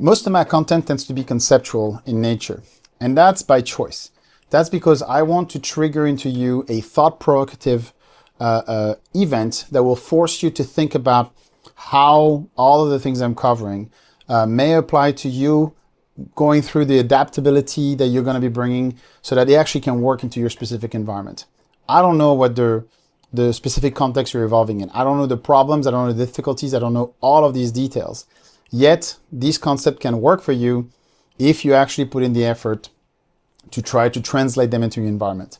Most of my content tends to be conceptual in nature, and that's by choice. That's because I want to trigger into you a thought-provocative event that will force you to think about how all of the things I'm covering may apply to you, going through the adaptability that you're going to be bringing so that they actually can work into your specific environment. I don't know what the specific context you're evolving in. I don't know the problems, I don't know the difficulties, I don't know all of these details. Yet, these concepts can work for you if you actually put in the effort to try to translate them into your environment.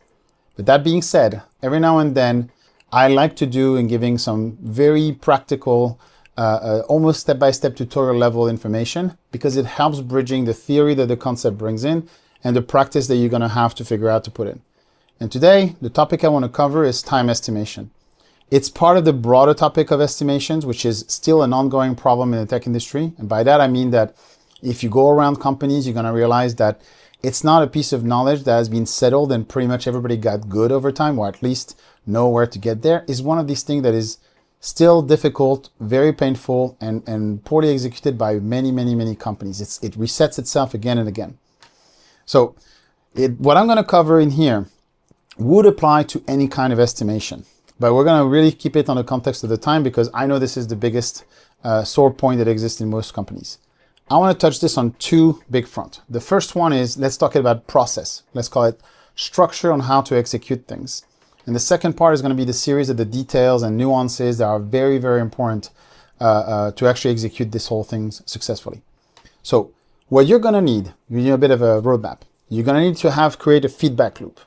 But that being said, every now and then, I like to do in giving some very practical, almost step-by-step tutorial level information, because it helps bridging the theory that the concept brings in and the practice that you're going to have to figure out to put in. And today, the topic I want to cover is time estimation. It's part of the broader topic of estimations, which is still an ongoing problem in the tech industry. And by that, I mean that if you go around companies, you're going to realize that it's not a piece of knowledge that has been settled and pretty much everybody got good over time, or at least know where to get there. It's one of these things that is still difficult, very painful, and poorly executed by many companies. It resets itself again and again. So what I'm going to cover in here would apply to any kind of estimation. But we're going to really keep it on the context of the time, because I know this is the biggest sore point that exists in most companies. I want to touch this on two big fronts. The first one is, let's talk about process. Let's call it structure on how to execute things. And the second part is going to be the series of the details and nuances that are very important to actually execute this whole thing successfully. So what you're going to need, you need a bit of a roadmap. You're going to need to create a feedback loop.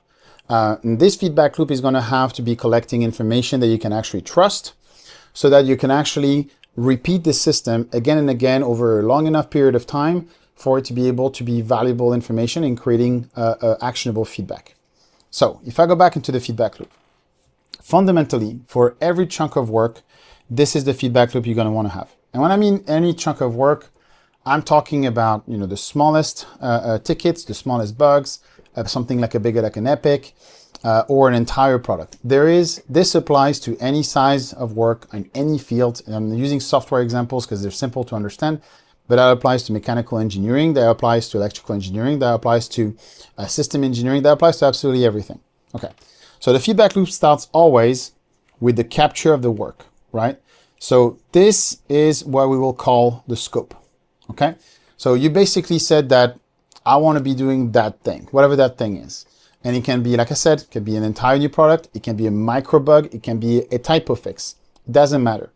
And this feedback loop is going to have to be collecting information that you can actually trust, so that you can actually repeat the system again and again over a long enough period of time for it to be able to be valuable information in creating actionable feedback. So if I go back into the feedback loop, fundamentally for every chunk of work, this is the feedback loop you're going to want to have. And when I mean any chunk of work, I'm talking about, the smallest tickets, the smallest bugs, something like an epic, or an entire product. This applies to any size of work in any field. And I'm using software examples because they're simple to understand, but that applies to mechanical engineering, that applies to electrical engineering, that applies to system engineering, that applies to absolutely everything. Okay, so the feedback loop starts always with the capture of the work, right? So this is what we will call the scope, okay? So you basically said that I want to be doing that thing, whatever that thing is. And it can be, like I said, it can be an entire new product. It can be a micro bug. It can be a typo fix. It doesn't matter.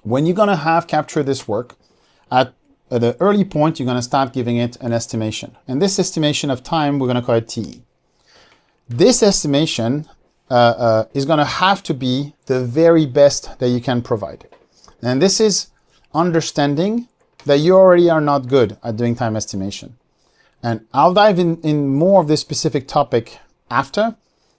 When you're going to have captured this work, at the early point, you're going to start giving it an estimation. And this estimation of time, we're going to call it TE. This estimation is going to have to be the very best that you can provide. And this is understanding that you already are not good at doing time estimation. And I'll dive in more of this specific topic after,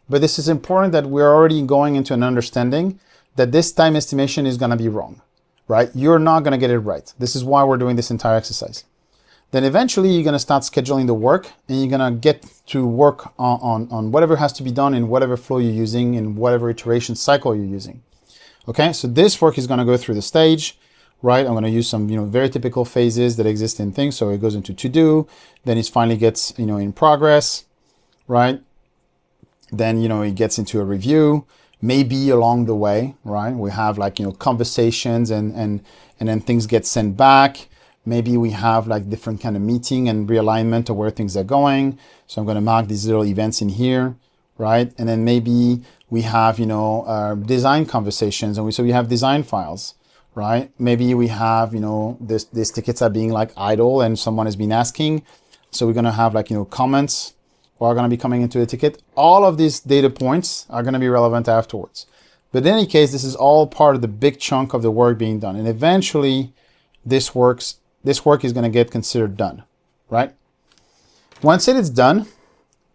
but this is important that we're already going into an understanding that this time estimation is going to be wrong, right? You're not going to get it right. This is why we're doing this entire exercise. Then eventually you're going to start scheduling the work, and you're going to get to work on whatever has to be done in whatever flow you're using, in whatever iteration cycle you're using. Okay, so this work is going to go through the stage. Right, I'm going to use some very typical phases that exist in things. So it goes into to do, then it finally gets in progress, right? Then it gets into a review. Maybe along the way, right? We have conversations and then things get sent back. Maybe we have different kind of meeting and realignment of where things are going. So I'm going to mark these little events in here, right? And then maybe we have design conversations, and so we have design files. Right? Maybe we have, these tickets are being idle and someone has been asking. So we're going to have comments are going to be coming into the ticket. All of these data points are going to be relevant afterwards. But in any case, this is all part of the big chunk of the work being done. And eventually this work is going to get considered done, right? Once it is done,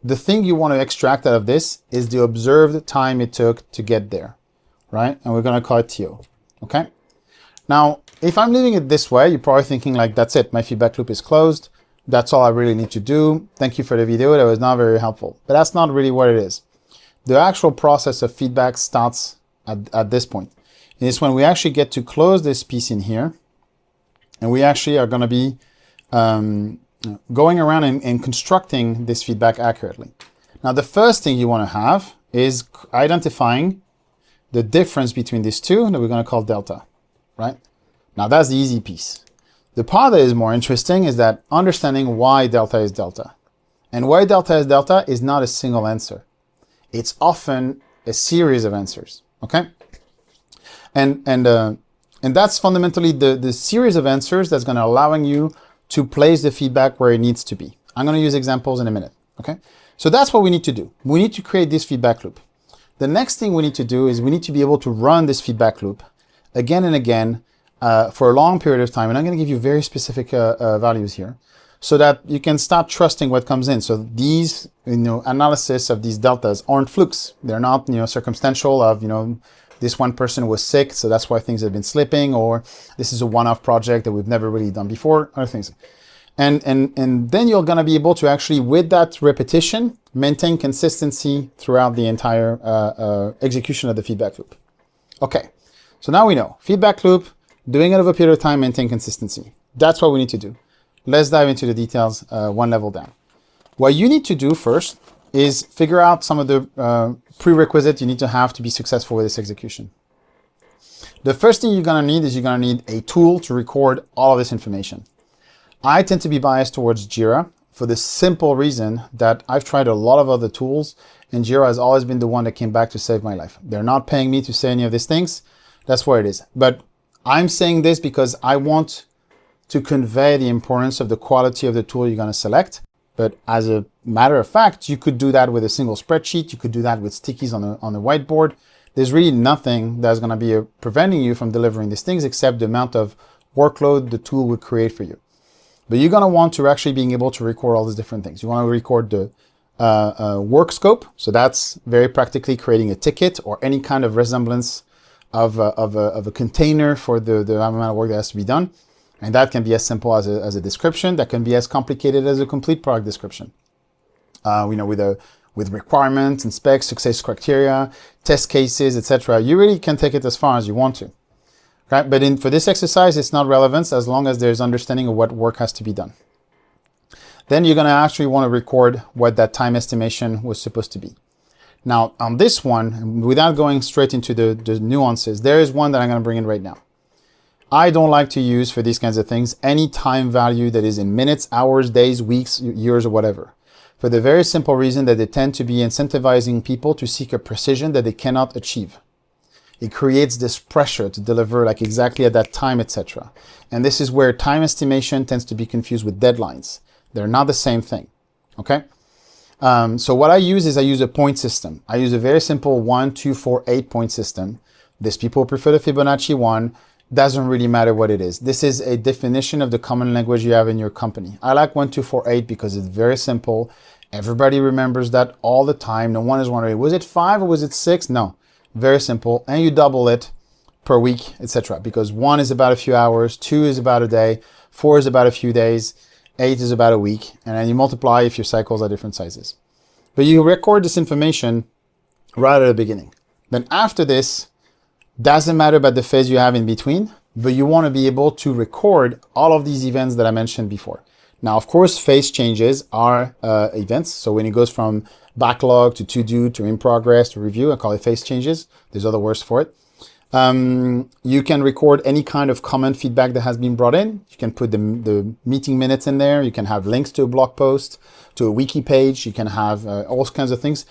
the thing you want to extract out of this is the observed time it took to get there, right? And we're going to call it TO, okay? Now, if I'm leaving it this way, you're probably thinking that's it. My feedback loop is closed. That's all I really need to do. Thank you for the video. That was not very helpful. But that's not really what it is. The actual process of feedback starts at this point. And it's when we actually get to close this piece in here, and we actually are going to be going around and constructing this feedback accurately. Now, the first thing you want to have is identifying the difference between these two that we're going to call delta, right? Now, that's the easy piece. The part that is more interesting is that understanding why delta is delta. And why delta is not a single answer. It's often a series of answers, okay? And that's fundamentally the series of answers that's going to allowing you to place the feedback where it needs to be. I'm going to use examples in a minute, okay? So that's what we need to do. We need to create this feedback loop. The next thing we need to do is we need to be able to run this feedback loop again and again for a long period of time. And I'm going to give you very specific values here so that you can start trusting what comes in. So these, analysis of these deltas aren't flukes. They're not, circumstantial of, this one person was sick, so that's why things have been slipping, or this is a one-off project that we've never really done before, other things. And then you're going to be able to actually, with that repetition, maintain consistency throughout the entire execution of the feedback loop. Okay, so now we know. Feedback loop, doing it over a period of time, maintain consistency. That's what we need to do. Let's dive into the details one level down. What you need to do first is figure out some of the prerequisites you need to have to be successful with this execution. The first thing you're going to need is you're going to need a tool to record all of this information. I tend to be biased towards Jira for the simple reason that I've tried a lot of other tools and Jira has always been the one that came back to save my life. They're not paying me to say any of these things. That's where it is. But I'm saying this because I want to convey the importance of the quality of the tool you're going to select. But as a matter of fact, you could do that with a single spreadsheet. You could do that with stickies on the whiteboard. There's really nothing that's going to be preventing you from delivering these things except the amount of workload the tool would create for you. But you're going to want to actually being able to record all these different things. You want to record the work scope. So that's very practically creating a ticket or any kind of resemblance of a container for the amount of work that has to be done. And that can be as simple as a description. That can be as complicated as a complete product description. With requirements and specs, success criteria, test cases, etc. You really can take it as far as you want to. Right? But for this exercise, it's not relevant as long as there's understanding of what work has to be done. Then you're going to actually want to record what that time estimation was supposed to be. Now, on this one, without going straight into the nuances, there is one that I'm going to bring in right now. I don't like to use for these kinds of things any time value that is in minutes, hours, days, weeks, years, or whatever. For the very simple reason that they tend to be incentivizing people to seek a precision that they cannot achieve. It creates this pressure to deliver like exactly at that time, etc. And this is where time estimation tends to be confused with deadlines. They're not the same thing, okay? So what I use is I use a point system. I use a very simple 1, 2, 4, 8 point system. These people prefer the Fibonacci one. Doesn't really matter what it is. This is a definition of the common language you have in your company. I like 1, 2, 4, 8 because it's very simple. Everybody remembers that all the time. No one is wondering, was it 5 or was it 6? No, very simple. And you double it per week, etc. Because 1 is about a few hours, 2 is about a day, 4 is about a few days, 8 is about a week. And then you multiply if your cycles are different sizes. But you record this information right at the beginning. Then after this, doesn't matter about the phase you have in between, but you want to be able to record all of these events that I mentioned before. Now, of course, phase changes are events. So when it goes from backlog to do to in progress to review, I call it phase changes. There's other words for it. You can record any kind of common feedback that has been brought in. You can put the meeting minutes in there. You can have links to a blog post, to a wiki page. You can have all kinds of things.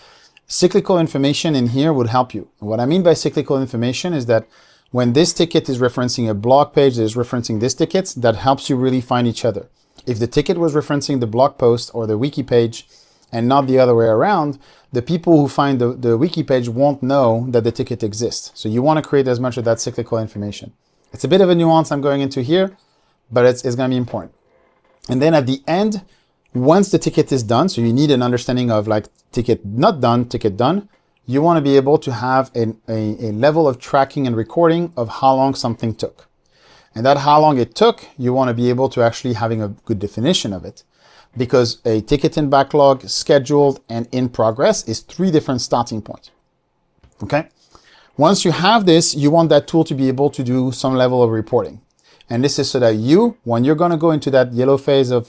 Cyclical information in here would help you. What I mean by cyclical information is that when this ticket is referencing a blog page that is referencing this ticket, that helps you really find each other. If the ticket was referencing the blog post or the wiki page and not the other way around, the people who find the wiki page won't know that the ticket exists. So you want to create as much of that cyclical information. It's a bit of a nuance I'm going into here, but it's going to be important. And then at the end, once the ticket is done, so you need an understanding of like ticket not done, ticket done, you want to be able to have a level of tracking and recording of how long something took. And that how long it took, you want to be able to actually having a good definition of it. Because a ticket in backlog, scheduled, and in progress is 3 different starting points. Okay? Once you have this, you want that tool to be able to do some level of reporting. And this is so that you, when you're going to go into that yellow phase of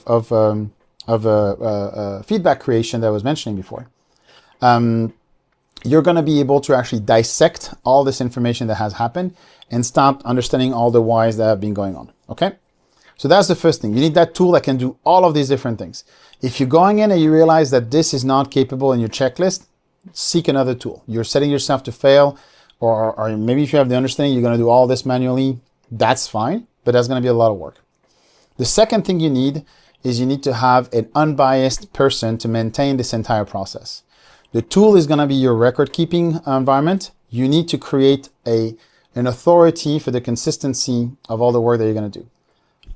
feedback creation that I was mentioning before, you're going to be able to actually dissect all this information that has happened and start understanding all the whys that have been going on. Okay? So that's the first thing. You need that tool that can do all of these different things. If you're going in and you realize that this is not capable in your checklist, seek another tool. You're setting yourself to fail, or maybe if you have the understanding you're going to do all this manually, that's fine, but that's going to be a lot of work. The second thing you need is you need to have an unbiased person to maintain this entire process. The tool is going to be your record-keeping environment. You need to create an authority for the consistency of all the work that you're going to do.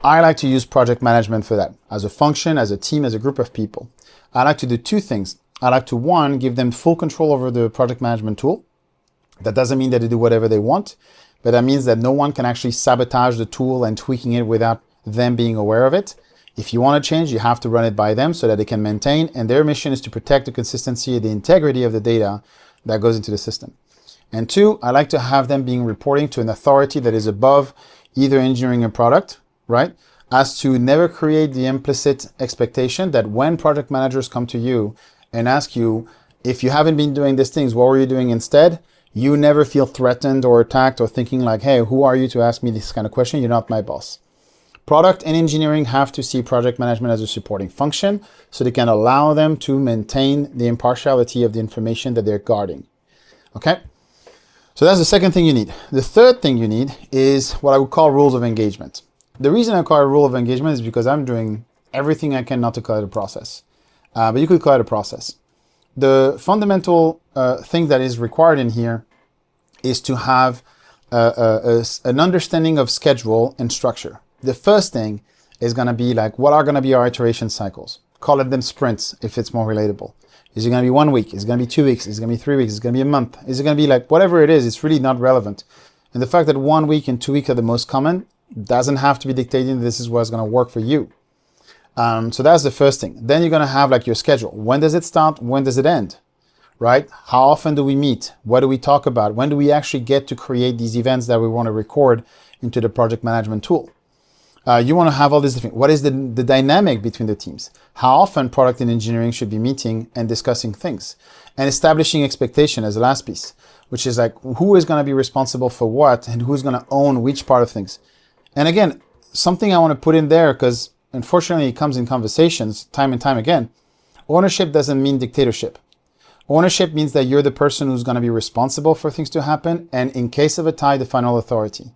I like to use project management for that, as a function, as a team, as a group of people. I like to do two things. I like to, one, give them full control over the project management tool. That doesn't mean that they do whatever they want, but that means that no one can actually sabotage the tool and tweaking it without them being aware of it. If you want to change, you have to run it by them so that they can maintain, and their mission is to protect the consistency and the integrity of the data that goes into the system. And two, I like to have them being reporting to an authority that is above either engineering or product, right? As to never create the implicit expectation that when project managers come to you and ask you, if you haven't been doing these things, what were you doing instead? You never feel threatened or attacked or thinking like, hey, who are you to ask me this kind of question? You're not my boss. Product and engineering have to see project management as a supporting function so they can allow them to maintain the impartiality of the information that they're guarding. Okay? So that's the second thing you need. The third thing you need is what I would call rules of engagement. The reason I call it rule of engagement is because I'm doing everything I can not to call it a process. But you could call it a process. The fundamental thing that is required in here is to have an understanding of schedule and structure. The first thing is going to be like, what are going to be our iteration cycles? Call it them sprints if it's more relatable. Is it going to be 1 week? Is it going to be 2 weeks? Is it going to be 3 weeks? Is it going to be a month? Is it going to be like, whatever it is, it's really not relevant. And the fact that 1 week and 2 weeks are the most common doesn't have to be dictating this is what's going to work for you. So that's the first thing. Then you're going to have like your schedule. When does it start? When does it end? Right? How often do we meet? What do we talk about? When do we actually get to create these events that we want to record into the project management tool? You want to have all these different, what is the dynamic between the teams? How often product and engineering should be meeting and discussing things? And establishing expectation as the last piece, which is like, who is going to be responsible for what and who's going to own which part of things? And again, something I want to put in there, because unfortunately it comes in conversations time and time again, ownership doesn't mean dictatorship. Ownership means that you're the person who's going to be responsible for things to happen, and in case of a tie, the final authority.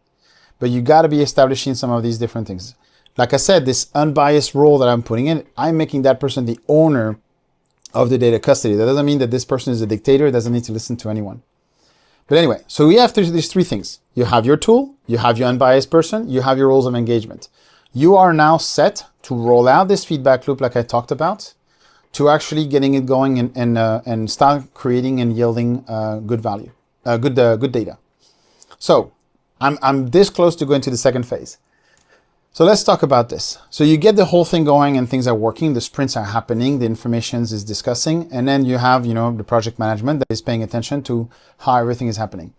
But you got to be establishing some of these different things. Like I said, this unbiased role that I'm putting in, I'm making that person the owner of the data custody. That doesn't mean that this person is a dictator, doesn't need to listen to anyone. But anyway, so we have these three things. You have your tool, you have your unbiased person, you have your rules of engagement. You are now set to roll out this feedback loop like I talked about, to actually getting it going and start creating and yielding good value, good data. So I'm this close to going to the second phase. So let's talk about this. So you get the whole thing going and things are working, the sprints are happening, the information is discussing, and then you have, the project management that is paying attention to how everything is happening.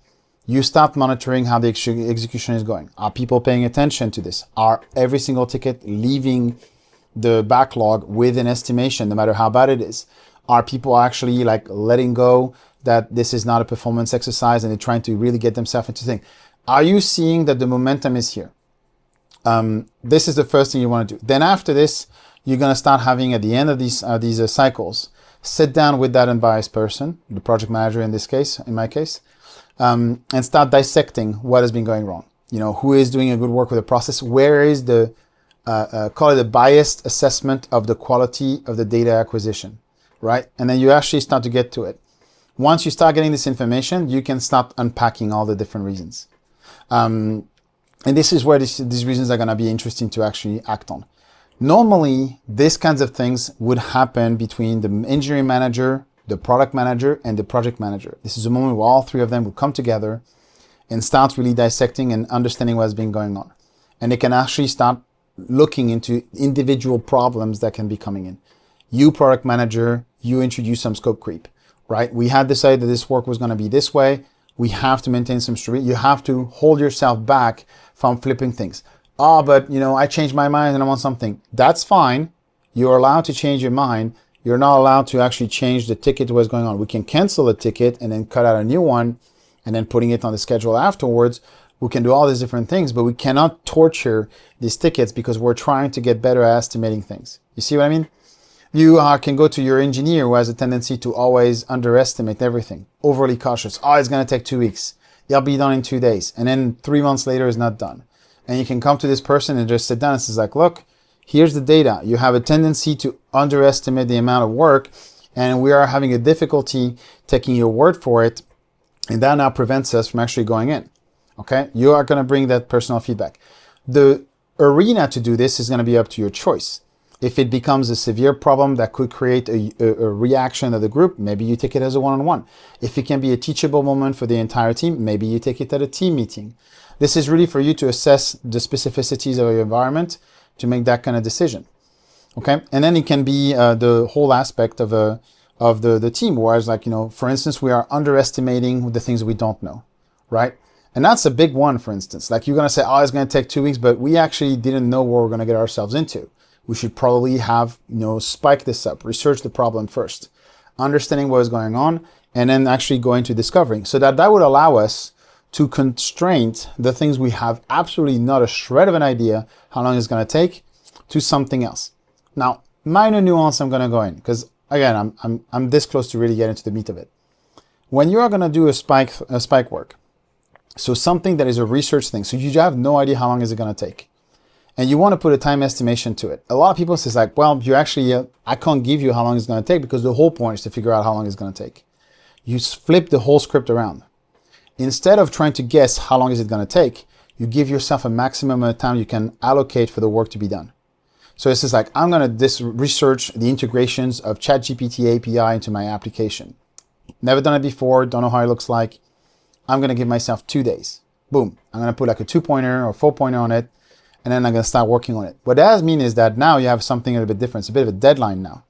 You start monitoring how the execution is going. Are people paying attention to this? Are every single ticket leaving the backlog with an estimation, no matter how bad it is? Are people actually like letting go that this is not a performance exercise and they're trying to really get themselves into things? Are you seeing that the momentum is here? This is the first thing you want to do. Then after this, you're going to start having at the end of these cycles, sit down with that unbiased person, the project manager in this case, in my case, and start dissecting what has been going wrong. Who is doing a good work with the process? Where is the, call it a biased assessment of the quality of the data acquisition, right? And then you actually start to get to it. Once you start getting this information, you can start unpacking all the different reasons. And this is where these reasons are going to be interesting to actually act on. Normally, these kinds of things would happen between the engineering manager, the product manager, and the project manager. This is a moment where all three of them will come together and start really dissecting and understanding what's been going on. And they can actually start looking into individual problems that can be coming in. You, product manager, you introduce some scope creep, right? We had decided that this work was going to be this way. We have to maintain some stability. You have to hold yourself back from flipping things. Oh, but I changed my mind and I want something. That's fine. You're allowed to change your mind. You're not allowed to actually change the ticket to what's going on. We can cancel a ticket and then cut out a new one and then putting it on the schedule afterwards. We can do all these different things, but we cannot torture these tickets because we're trying to get better at estimating things. You see what I mean? You can go to your engineer who has a tendency to always underestimate everything, overly cautious. Oh, it's going to take 2 weeks. It'll be done in 2 days. And then 3 months later, it's not done. And you can come to this person and just sit down and say, like, look, here's the data. You have a tendency to underestimate the amount of work, and we are having a difficulty taking your word for it. And that now prevents us from actually going in. Okay? You are going to bring that personal feedback. The arena to do this is going to be up to your choice. If it becomes a severe problem that could create a reaction of the group, maybe you take it as a one-on-one. If it can be a teachable moment for the entire team, maybe you take it at a team meeting. This is really for you to assess the specificities of your environment to make that kind of decision. Okay? And then it can be the whole aspect of the team, whereas for instance, we are underestimating the things we don't know, right? And that's a big one, for instance. Like you're going to say, oh, it's going to take 2 weeks, but we actually didn't know what we're going to get ourselves into. We should probably have, spike this up, research the problem first, understanding what is going on, and then actually going to discovering. So that would allow us to constrain the things we have absolutely not a shred of an idea how long it's going to take to something else. Now, minor nuance I'm going to go in, because again, I'm this close to really get into the meat of it. When you are going to do a spike work, so something that is a research thing, so you have no idea how long is it going to take, and you want to put a time estimation to it. A lot of people say like, well, you actually, I can't give you how long it's going to take because the whole point is to figure out how long it's going to take. You flip the whole script around. Instead of trying to guess how long is it going to take, you give yourself a maximum amount of time you can allocate for the work to be done. So this is like, I'm going to research the integrations of ChatGPT API into my application. Never done it before, don't know how it looks like. I'm going to give myself 2 days. Boom. I'm going to put like a 2-pointer or 4-pointer on it, and then I'm going to start working on it. What that does mean is that now you have something a little bit different. It's a bit of a deadline now.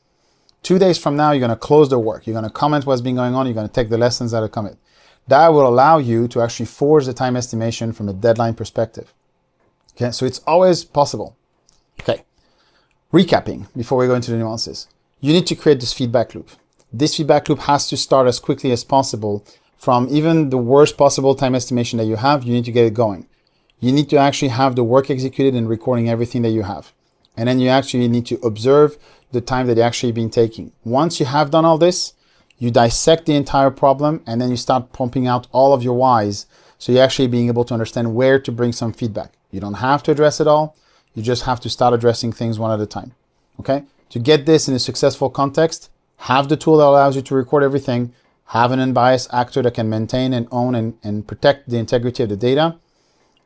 2 days from now, you're going to close the work. You're going to comment what's been going on. You're going to take the lessons that have come. That will allow you to actually force the time estimation from a deadline perspective. Okay, so it's always possible. Okay, recapping before we go into the nuances. You need to create this feedback loop. This feedback loop has to start as quickly as possible from even the worst possible time estimation that you have. You need to get it going. You need to actually have the work executed and recording everything that you have. And then you actually need to observe the time that you've actually been taking. Once you have done all this, you dissect the entire problem, and then you start pumping out all of your whys. So you're actually being able to understand where to bring some feedback. You don't have to address it all. You just have to start addressing things one at a time. Okay? To get this in a successful context, have the tool that allows you to record everything, have an unbiased actor that can maintain and own and protect the integrity of the data,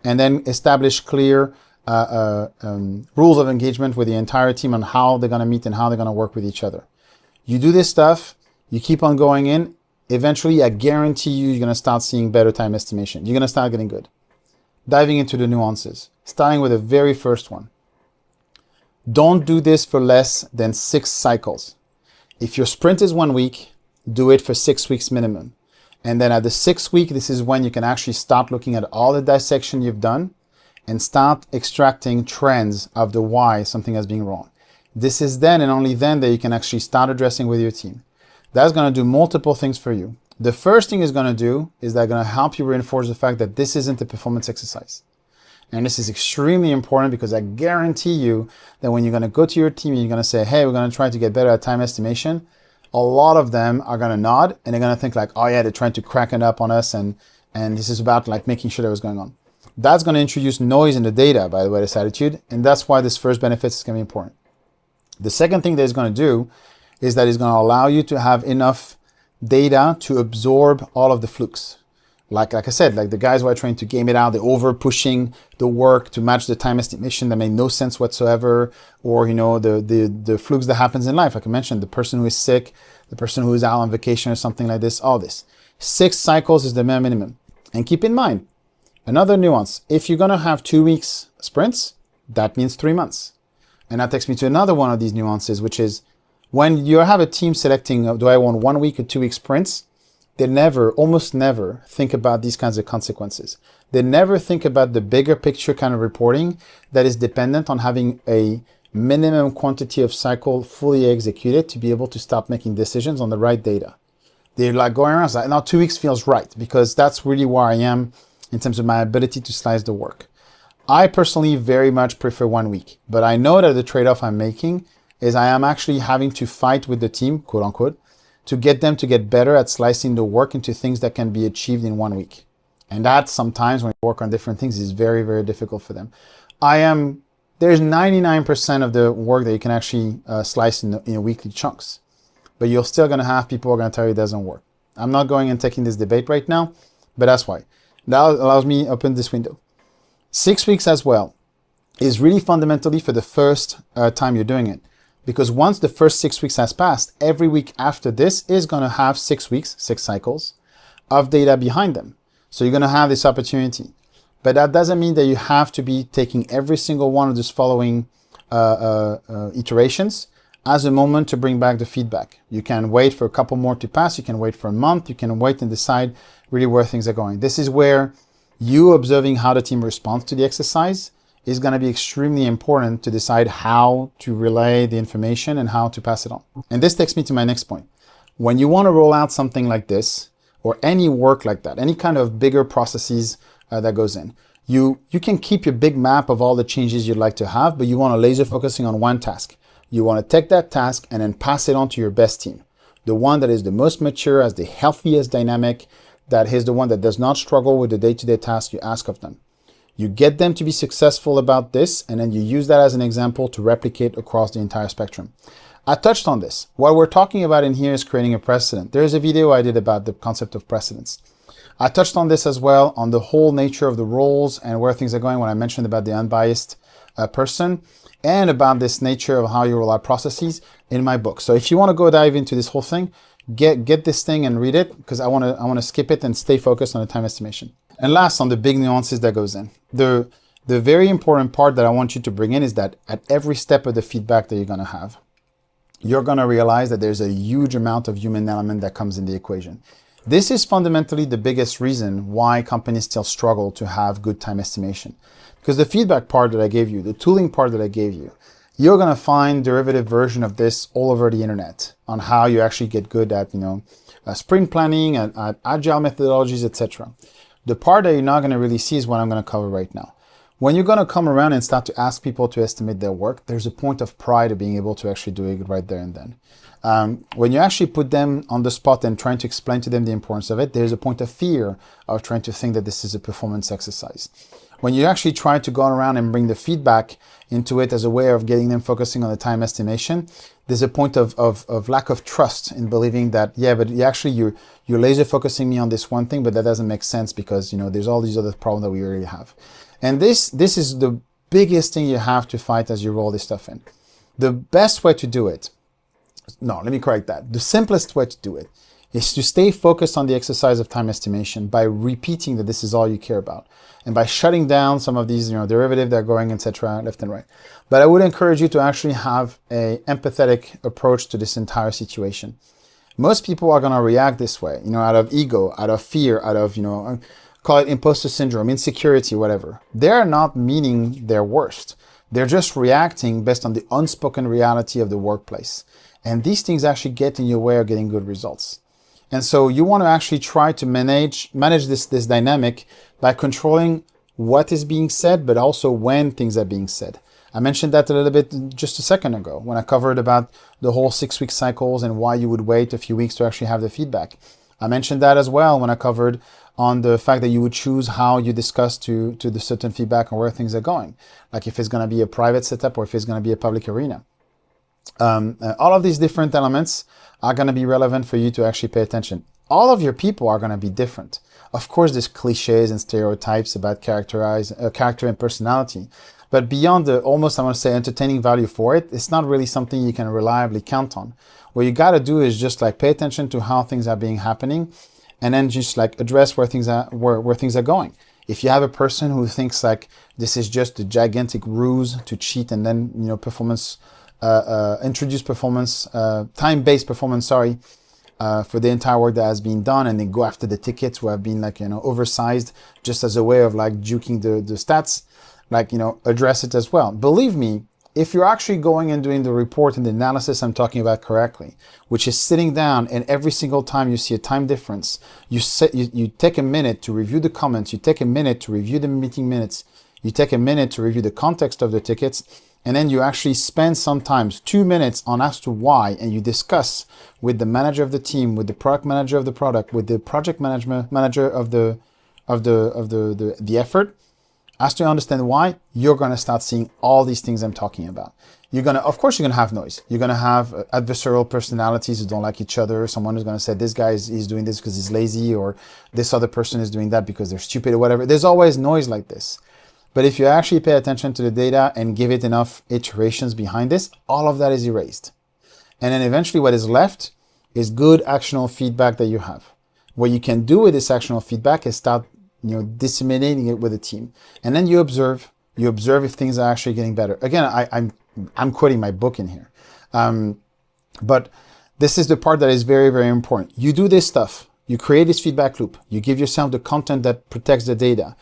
and then establish clear rules of engagement with the entire team on how they're going to meet and how they're going to work with each other. You do this stuff, you keep on going in, eventually I guarantee you're going to start seeing better time estimation. You're going to start getting good. Diving into the nuances, starting with the very first one. Don't do this for less than 6 cycles. If your sprint is 1 week, do it for 6 weeks minimum. And then at the 6th week, this is when you can actually start looking at all the dissection you've done and start extracting trends of the why something has been wrong. This is then and only then that you can actually start addressing with your team. That's going to do multiple things for you. The first thing it's going to do is that going to help you reinforce the fact that this isn't a performance exercise. And this is extremely important because I guarantee you that when you're going to go to your team and you're going to say, hey, we're going to try to get better at time estimation, a lot of them are going to nod and they're going to think like, oh yeah, they're trying to crack it up on us and this is about like making sure that what's going on. That's going to introduce noise in the data, by the way, this attitude. And that's why this first benefit is going to be important. The second thing that it's going to do is that it's going to allow you to have enough data to absorb all of the flukes. Like I said, like the guys who are trying to game it out, they're over pushing the work to match the time estimation that made no sense whatsoever, or the flukes that happens in life. Like I mentioned, the person who is sick, the person who is out on vacation or something like this, all this. 6 cycles is the bare minimum. And keep in mind, another nuance, if you're gonna have 2 weeks sprints, that means 3 months. And that takes me to another one of these nuances, which is when you have a team selecting, do I want 1 week or 2 week sprints? they never, almost never, think about these kinds of consequences. They never think about the bigger picture kind of reporting that is dependent on having a minimum quantity of cycle fully executed to be able to start making decisions on the right data. They're like going around, like, now 2 weeks feels right, because that's really where I am in terms of my ability to slice the work. I personally very much prefer 1 week, but I know that the trade-off I'm making is I am actually having to fight with the team, quote unquote, to get them to get better at slicing the work into things that can be achieved in 1 week. And that sometimes when you work on different things is very, very difficult for them. There's 99% of the work that you can actually slice in weekly chunks, but you're still gonna have people who are gonna tell you it doesn't work. I'm not going and taking this debate right now, but that's why. That allows me to open this window. 6 weeks as well is really fundamentally for the first time you're doing it. Because once the first 6 weeks has passed, every week after this is going to have 6 weeks, 6 cycles of data behind them. So you're going to have this opportunity. But that doesn't mean that you have to be taking every single one of these following iterations as a moment to bring back the feedback. You can wait for a couple more to pass. You can wait for a month. You can wait and decide really where things are going. This is where you observing how the team responds to the exercise is going to be extremely important to decide how to relay the information and how to pass it on. And this takes me to my next point. When you want to roll out something like this, or any work like that, any kind of bigger processes that goes in, you can keep your big map of all the changes you'd like to have, but you want to laser focusing on one task. You want to take that task and then pass it on to your best team. The one that is the most mature, has the healthiest dynamic, that is the one that does not struggle with the day-to-day tasks you ask of them. You get them to be successful about this, and then you use that as an example to replicate across the entire spectrum. I touched on this. What we're talking about in here is creating a precedent. There's a video I did about the concept of precedents. I touched on this as well, on the whole nature of the roles and where things are going when I mentioned about the unbiased person, and about this nature of how you roll out processes in my book. So if you want to go dive into this whole thing, get this thing and read it, because I want to skip it and stay focused on the time estimation. And last, on the big nuances that goes in. The very important part that I want you to bring in is that at every step of the feedback that you're going to have, you're going to realize that there's a huge amount of human element that comes in the equation. This is fundamentally the biggest reason why companies still struggle to have good time estimation. Because the feedback part that I gave you, the tooling part that I gave you, you're going to find derivative version of this all over the internet on how you actually get good at, sprint planning, at agile methodologies, etc. The part that you're not going to really see is what I'm going to cover right now. When you're going to come around and start to ask people to estimate their work, there's a point of pride of being able to actually do it right there and then. When you actually put them on the spot and trying to explain to them the importance of it, there's a point of fear of trying to think that this is a performance exercise. When you actually try to go around and bring the feedback into it as a way of getting them focusing on the time estimation, there's a point of lack of trust in believing that, yeah, but you're laser focusing me on this one thing, but that doesn't make sense because, there's all these other problems that we already have. And this is the biggest thing you have to fight as you roll this stuff in. The best way to do it, no, let me correct that. The simplest way to do it is to stay focused on the exercise of time estimation by repeating that this is all you care about, and by shutting down some of these derivatives that are going, etc., left and right. But I would encourage you to actually have an empathetic approach to this entire situation. Most people are going to react this way, out of ego, out of fear, out of, call it imposter syndrome, insecurity, whatever. They're not meaning their worst. They're just reacting based on the unspoken reality of the workplace. And these things actually get in your way of getting good results. And so you want to actually try to manage this dynamic by controlling what is being said, but also when things are being said. I mentioned that a little bit just a second ago when I covered about the whole 6-week cycles and why you would wait a few weeks to actually have the feedback. I mentioned that as well when I covered on the fact that you would choose how you discuss to the certain feedback and where things are going. Like if it's going to be a private setup or if it's going to be a public arena. All of these different elements are going to be relevant for you to actually pay attention. All of your people are going to be different. Of course, there's cliches and stereotypes about character and personality, but beyond the almost, I want to say, entertaining value for it, it's not really something you can reliably count on. What you got to do is just pay attention to how things are happening, and then just address where things are going. If you have a person who thinks this is just a gigantic ruse to cheat and then introduce performance, time-based performance, for the entire work that has been done, and then go after the tickets who have been like, oversized just as a way of like juking the stats, like, address it as well. Believe me, if you're actually going and doing the report and the analysis I'm talking about correctly, which is sitting down and every single time you see a time difference, you take a minute to review the comments, you take a minute to review the meeting minutes, you take a minute to review the context of the tickets, and then you actually spend sometimes 2 minutes on as to why, and you discuss with the manager of the team, with the product manager of the product, with the project manager of the effort, as to understand why, you're going to start seeing all these things I'm talking about. Of course, you're going to have noise. You're going to have adversarial personalities who don't like each other. Someone who's going to say, this guy is doing this because he's lazy, or this other person is doing that because they're stupid or whatever. There's always noise like this. But if you actually pay attention to the data and give it enough iterations behind this, all of that is erased. And then eventually what is left is good actionable feedback that you have. What you can do with this actionable feedback is start disseminating it with the team. And then you observe if things are actually getting better. Again, I'm quoting my book in here. But this is the part that is very, very important. You do this stuff. You create this feedback loop. You give yourself the content that protects the data.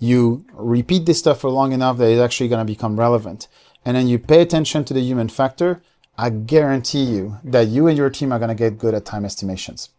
You repeat this stuff for long enough that it's actually going to become relevant. And then you pay attention to the human factor. I guarantee you that you and your team are going to get good at time estimations.